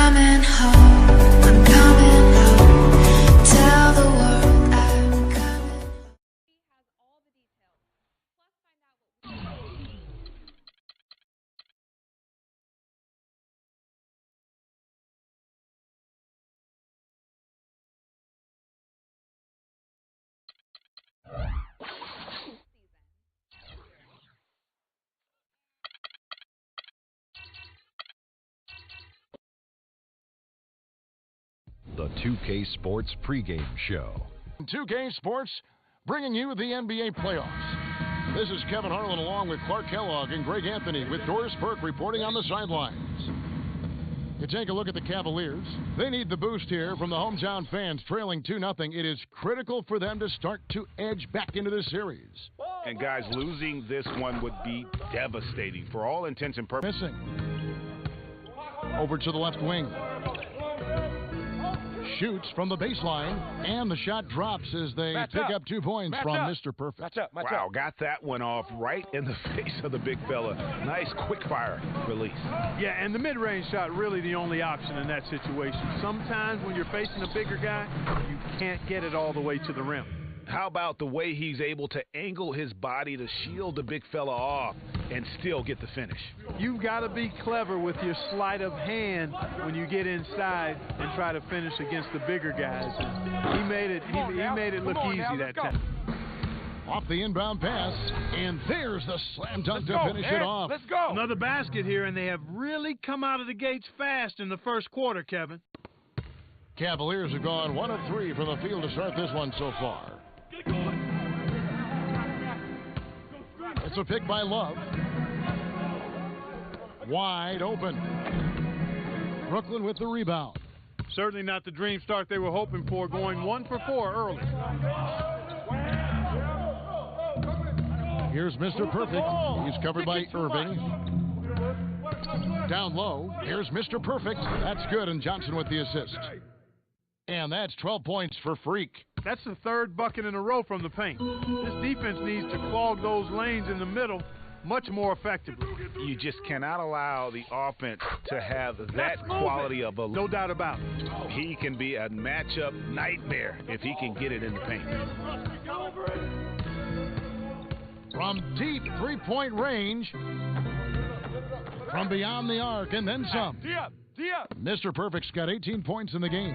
coming home, I'm coming home. Tell the world I'm coming. The 2K Sports pregame show. 2K Sports bringing you the NBA playoffs. This is Kevin Harlan along with Clark Kellogg and Greg Anthony with Doris Burke reporting on the sidelines. You take a look at the Cavaliers. They need the boost here from the hometown fans trailing 2-0. It is critical for them to start to edge back into this series. And guys, losing this one would be devastating for all intents and purposes. Missing. Over to the left wing. Shoots from the baseline, and the shot drops as they pick up 2 points from Mr. Perfect. Wow, got that one off right in the face of the big fella. Nice quick fire release. Yeah, and the mid-range shot really the only option in that situation. Sometimes when you're facing a bigger guy, you can't get it all the way to the rim. How about the way he's able to angle his body to shield the big fella off and still get the finish? You've got to be clever with your sleight of hand when you get inside and try to finish against the bigger guys. And he made it look easy that time. Off the inbound pass, and there's the slam dunk to finish it off. Let's go. Another basket here, and they have really come out of the gates fast in the first quarter, Kevin. Cavaliers have gone 1 of 3 from the field to start this one so far. It's a pick by Love. Wide open. Brooklyn with the rebound. Certainly not the dream start they were hoping for, going 1 for 4 early. Here's Mr. Perfect. He's covered by Irving. Down low. Here's Mr. Perfect. That's good, and Johnson with the assist. And that's 12 points for Freak. That's the 3rd bucket in a row from the paint. This defense needs to clog those lanes in the middle much more effectively. You just cannot allow the offense to have that quality of a... No doubt about it. He can be a matchup nightmare if he can get it in the paint. From deep three-point range, from beyond the arc, and then some. Mr. Perfect's got 18 points in the game.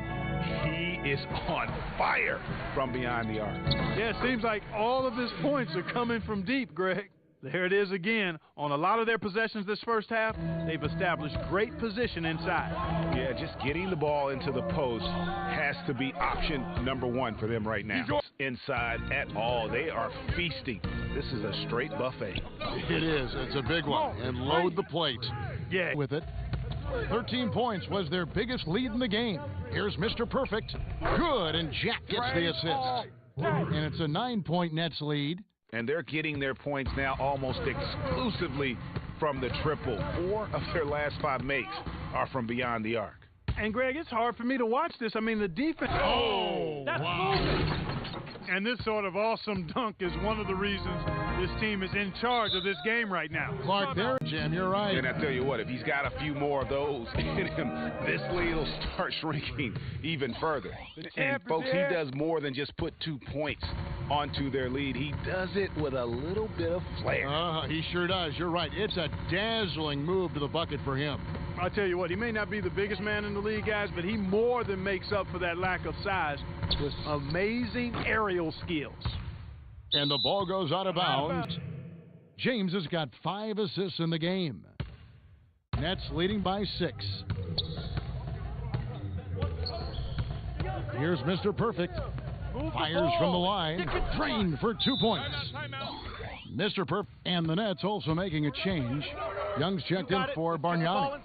He is on fire from beyond the arc. Yeah, it seems like all of his points are coming from deep, Greg. There it is again. On a lot of their possessions this first half, they've established great position inside. Yeah, just getting the ball into the post has to be option number 1 for them right now. Inside at all. They are feasting. This is a straight buffet. It is. It's a big one. And load the plate. Yeah. With it. 13 points was their biggest lead in the game. Here's Mr. Perfect. Good, and Jack gets the assist. And it's a 9-point Nets lead. And they're getting their points now almost exclusively from the triple. 4 of their last 5 makes are from beyond the arc. And, Greg, it's hard for me to watch this. I mean, the defense... Oh, wow. And this sort of awesome dunk is one of the reasons this team is in charge of this game right now. Clark, there, Jim, you're right. And I tell you what, if he's got a few more of those in him, this lead will start shrinking even further. And, folks, he does more than just put 2 points onto their lead. He does it with a little bit of flair. He sure does. You're right. It's a dazzling move to the bucket for him. I'll tell you what, he may not be the biggest man in the league, guys, but he more than makes up for that lack of size with amazing aerial skills. And the ball goes out of bounds. James has got 5 assists in the game. Nets leading by 6. Here's Mr. Perfect. Fires from the line. Drained for 2 points. Mr. Perfect. And the Nets also making a change. Young's checked in for Bargnani.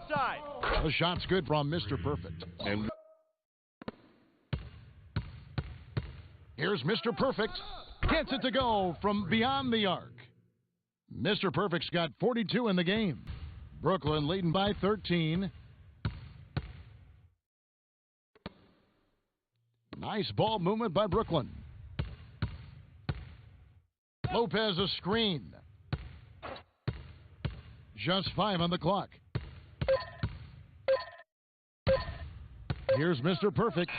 The shot's good from Mr. Perfect. And here's Mr. Perfect. Gets it to go from beyond the arc. Mr. Perfect's got 42 in the game. Brooklyn leading by 13. Nice ball movement by Brooklyn. Lopez a screen. Just 5 on the clock. Here's Mr. Perfect.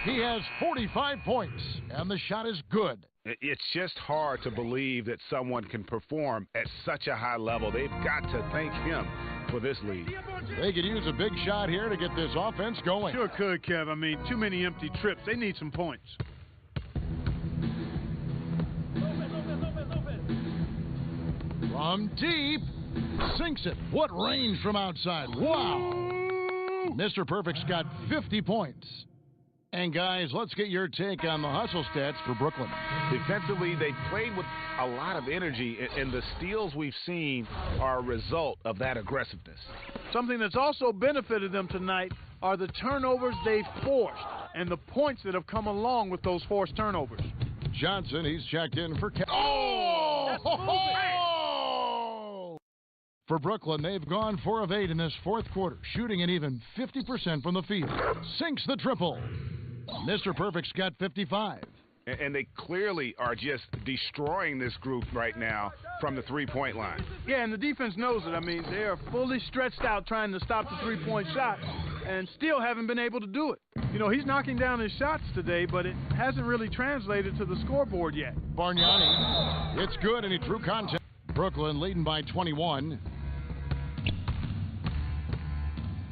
He has 45 points, and the shot is good. It's just hard to believe that someone can perform at such a high level. They've got to thank him for this lead. They could use a big shot here to get this offense going. Sure could, Kev. I mean, too many empty trips. They need some points. From deep, sinks it. What range from outside. Wow. Mr. Perfect's got 50 points. And guys, let's get your take on the hustle stats for Brooklyn. Defensively, they played with a lot of energy, and the steals we've seen are a result of that aggressiveness. Something that's also benefited them tonight are the turnovers they've forced and the points that have come along with those forced turnovers. Johnson, he's checked in for... For Brooklyn, they've gone 4 of 8 in this fourth quarter, shooting an even 50% from the field. Sinks the triple. Mr. Perfect's got 55. And they clearly are just destroying this group right now from the three-point line. Yeah, and the defense knows it. I mean, they are fully stretched out trying to stop the three-point shot and still haven't been able to do it. You know, he's knocking down his shots today, but it hasn't really translated to the scoreboard yet. Bargnani, it's good, and he drew contact. Brooklyn leading by 21.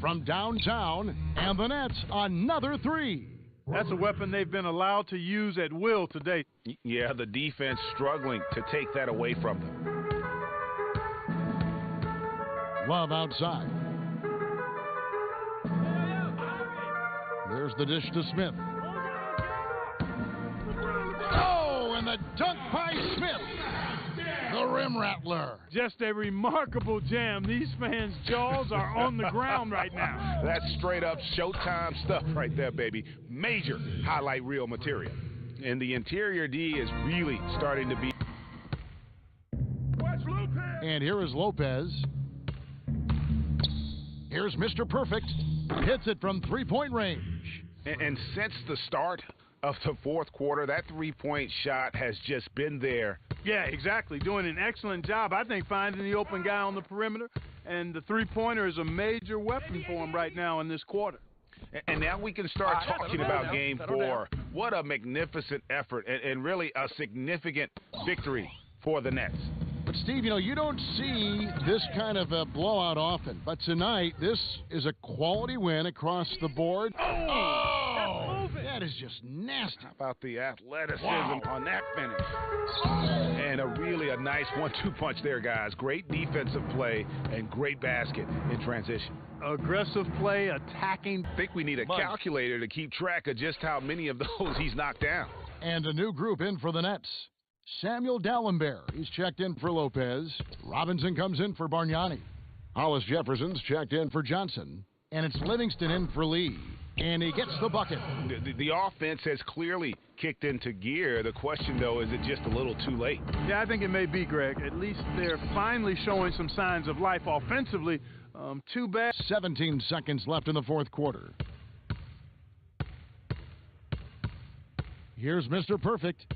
From downtown, and the Nets another 3. That's a weapon they've been allowed to use at will today. Yeah, the defense struggling to take that away from them. Love outside. There's the dish to Smith. Oh, and the dunk by Smith. The rim rattler. Just a remarkable jam. These fans' jaws are on the ground right now. That's straight up Showtime stuff right there, baby. Major highlight reel material. And the interior D is really starting to be. And here is Lopez. Here's Mr. Perfect. Hits it from three-point range. And since the start of the fourth quarter, that three-point shot has just been there. Yeah, exactly. Doing an excellent job, I think, finding the open guy on the perimeter. And the three-pointer is a major weapon for him right now in this quarter. And now we can start talking about Game 4. What a magnificent effort and really a significant victory for the Nets. But, Steve, you know, you don't see this kind of a blowout often. But tonight, this is a quality win across the board. Oh, that is just nasty. How about the athleticism on that finish? And a nice 1-2 punch there, guys. Great defensive play and great basket in transition. Aggressive play, attacking. I think we need a calculator to keep track of just how many of those he's knocked down. And a new group in for the Nets. Samuel Dalembert, he's checked in for Lopez. Robinson comes in for Bargnani. Hollis Jefferson's checked in for Johnson. And it's Livingston in for Lee. And he gets the bucket. The offense has clearly kicked into gear. The question, though, is it just a little too late? Yeah, I think it may be, Greg. At least they're finally showing some signs of life offensively. Too bad. 17 seconds left in the fourth quarter. Here's Mr. Perfect.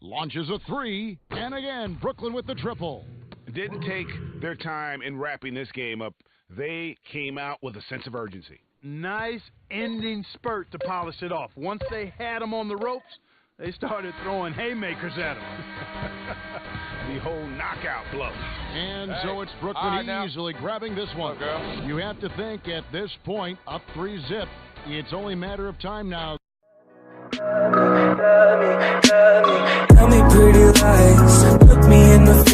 Launches a 3, and again, Brooklyn with the triple. Didn't take their time in wrapping this game up. They came out with a sense of urgency. Nice ending spurt to polish it off. Once they had them on the ropes, they started throwing haymakers at them. The whole knockout blow. And so it's Brooklyn easily grabbing this one. You have to think at this point, up 3-zip, it's only a matter of time now. Tell me pretty lies, look me in the face.